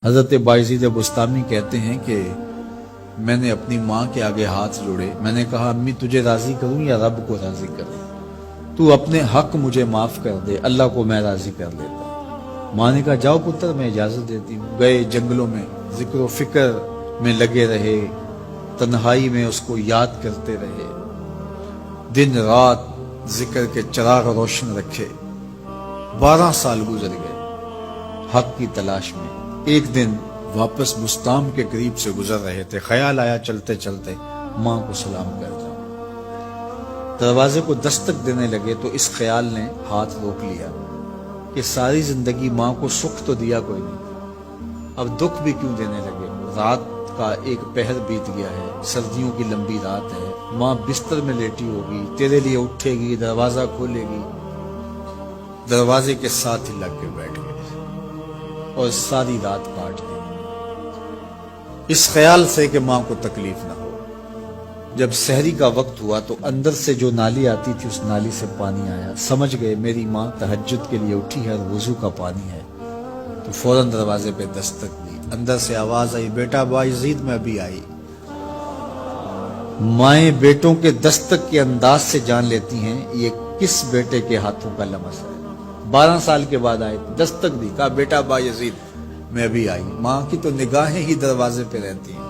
حضرت بایزید بستامی کہتے ہیں کہ میں نے اپنی ماں کے آگے ہاتھ جوڑے، میں نے کہا امی تجھے راضی کروں یا رب کو راضی کروں؟ تو اپنے حق مجھے معاف کر دے، اللہ کو میں راضی کر لیتا ہوں۔ ماں نے کہا جاؤ پتر میں اجازت دیتی ہوں۔ گئے جنگلوں میں ذکر و فکر میں لگے رہے، تنہائی میں اس کو یاد کرتے رہے، دن رات ذکر کے چراغ روشن رکھے۔ 12 سال گزر گئے حق کی تلاش میں۔ ایک دن واپس بستام کے قریب سے گزر رہے تھے، خیال آیا چلتے چلتے ماں کو سلام کر جاؤں۔ دروازے کو دستک دینے لگے تو اس خیال نے ہاتھ روک لیا کہ ساری زندگی ماں کو سکھ تو دیا کوئی نہیں، اب دکھ بھی کیوں دینے لگے؟ رات کا ایک پہر بیت گیا ہے، سردیوں کی لمبی رات ہے، ماں بستر میں لیٹی ہوگی، تیرے لیے اٹھے گی، دروازہ کھولے گی۔ دروازے کے ساتھ ہی لگ کے بیٹھ گئے اور ساری رات کاٹ دی، اس خیال سے کہ ماں کو تکلیف نہ ہو۔ جب سحری کا وقت ہوا تو اندر سے جو نالی آتی تھی اس نالی سے پانی آیا، سمجھ گئے میری ماں تہجد کے لیے اٹھی ہے اور وضو کا پانی ہے، تو فوراً دروازے پہ دستک دی۔ اندر سے آواز آئی بیٹا بایزید میں ابھی آئی۔ مائیں بیٹوں کے دستک کے انداز سے جان لیتی ہیں یہ کس بیٹے کے ہاتھوں کا لمس ہے۔ 12 سال کے بعد آئے، دستک دی، کہا بیٹا بایزید میں ابھی آئی۔ ماں کی تو نگاہیں ہی دروازے پہ رہتی ہیں۔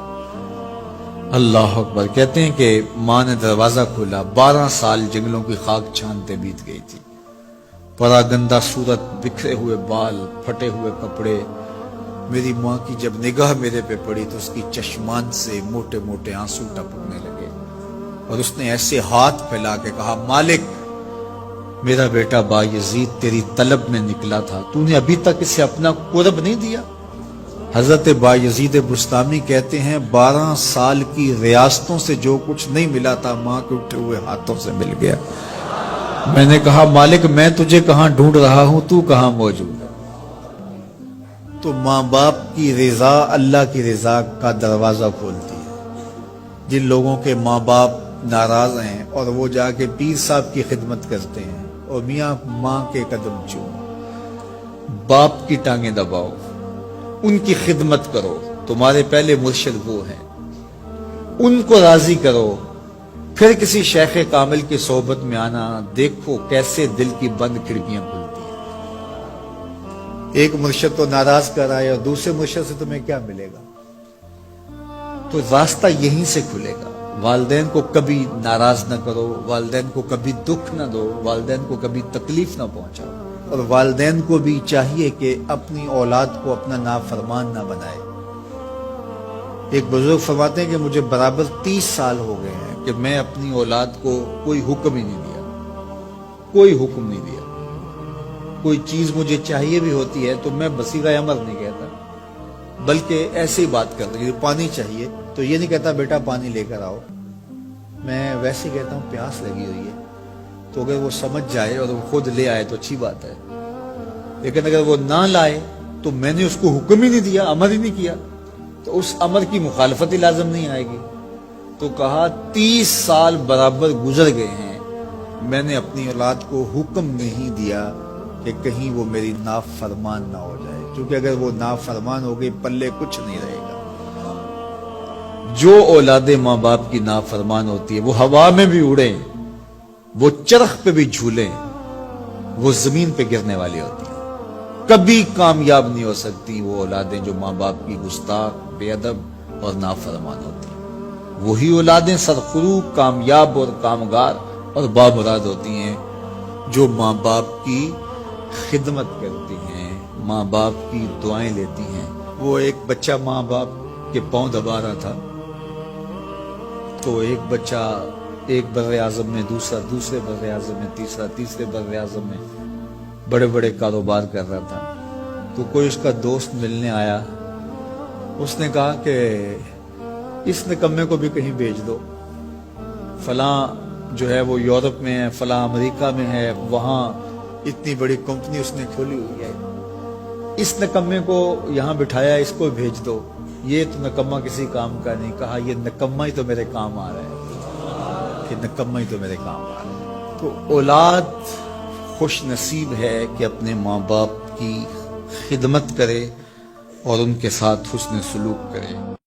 اللہ اکبر۔ کہتے ہیں کہ ماں نے دروازہ کھولا، 12 سال جنگلوں کی خاک چھانتے بیت گئی تھی، پراگندہ صورت، بکھرے ہوئے بال، پھٹے ہوئے کپڑے۔ میری ماں کی جب نگاہ میرے پہ پڑی تو اس کی چشمان سے موٹے موٹے آنسو ٹپکنے لگے، اور اس نے ایسے ہاتھ پھیلا کے کہا مالک میرا بیٹا بایزید تیری طلب میں نکلا تھا، تو نے ابھی تک اسے اپنا قرب نہیں دیا؟ حضرت بایزید بستامی کہتے ہیں 12 سال کی ریاستوں سے جو کچھ نہیں ملا تھا ماں کے اٹھے ہوئے ہاتھوں سے مل گیا۔ میں نے کہا مالک میں تجھے کہاں ڈھونڈ رہا ہوں، تو کہاں موجود ہے؟ تو ماں باپ کی رضا اللہ کی رضا کا دروازہ کھولتی ہے۔ جن لوگوں کے ماں باپ ناراض ہیں اور وہ جا کے پیر صاحب کی خدمت کرتے ہیں اور میاں ماں کے قدم چومو، باپ کی ٹانگیں دباؤ، ان کی خدمت کرو، تمہارے پہلے مرشد وہ ہیں، ان کو راضی کرو، پھر کسی شیخ کامل کی صحبت میں آنا، دیکھو کیسے دل کی بند کھڑکیاں کھلتی ہیں۔ ایک مرشد تو ناراض کر آئے اور دوسرے مرشد سے تمہیں کیا ملے گا؟ تو راستہ یہیں سے کھلے گا۔ والدین کو کبھی ناراض نہ کرو، والدین کو کبھی دکھ نہ دو، والدین کو کبھی تکلیف نہ پہنچاؤ، اور والدین کو بھی چاہیے کہ اپنی اولاد کو اپنا نافرمان نہ بنائے۔ ایک بزرگ فرماتے ہیں کہ مجھے برابر 30 سال ہو گئے ہیں کہ میں اپنی اولاد کو کوئی حکم ہی نہیں دیا، کوئی حکم نہیں دیا۔ کوئی چیز مجھے چاہیے بھی ہوتی ہے تو میں بصیغہ امر نہیں کہتا، بلکہ ایسے ہی بات کرتا ہوں۔ پانی چاہیے تو یہ نہیں کہتا بیٹا پانی لے کر آؤ، میں ویسے کہتا ہوں پیاس لگی ہوئی ہے، تو اگر وہ سمجھ جائے اور وہ خود لے آئے تو اچھی بات ہے، لیکن اگر وہ نہ لائے تو میں نے اس کو حکم ہی نہیں دیا، امر ہی نہیں کیا، تو اس امر کی مخالفت ہی لازم نہیں آئے گی۔ تو کہا 30 سال برابر گزر گئے ہیں، میں نے اپنی اولاد کو حکم نہیں دیا کہ کہیں وہ میری نافرمان نہ ہو جائے، کیونکہ اگر وہ نافرمان ہو گئی پلے کچھ نہیں رہے گا۔ جو اولادیں ماں باپ کی نافرمان ہوتی ہے وہ ہوا میں بھی اڑیں، وہ چرخ پہ بھی جھولیں، وہ زمین پہ گرنے والی ہوتی ہیں، کبھی کامیاب نہیں ہو سکتی وہ اولادیں جو ماں باپ کی گستاخ، بے ادب اور نافرمان ہوتی ہیں۔ وہی اولادیں سرخروب، کامیاب اور کامگار اور بامراد ہوتی ہیں جو ماں باپ کی خدمت کرتی ہیں، ماں باپ کی دعائیں لیتی ہیں۔ وہ ایک بچہ ماں باپ کے پاؤں دبا رہا تھا، تو ایک بچہ ایک بر اعظم میں، دوسرے بر اعظم میں، تیسرے بر اعظم میں بڑے بڑے کاروبار کر رہا تھا۔ تو کوئی اس کا دوست ملنے آیا، اس نے کہا کہ اس نکمے کو بھی کہیں بھیج دو، فلاں جو ہے وہ یورپ میں ہے، فلاں امریکہ میں ہے، وہاں اتنی بڑی کمپنی اس نے کھولی ہوئی ہے، اس نکمے کو یہاں بٹھایا، اس کو بھیج دو، یہ تو نکمہ کسی کام کا نہیں۔ کہا یہ نکمہ ہی تو میرے کام آ رہا ہے، کہ نکمہ ہی تو میرے کام آ رہا ہے۔ تو اولاد خوش نصیب ہے کہ اپنے ماں باپ کی خدمت کرے، اور ان کے ساتھ حسن سلوک کرے۔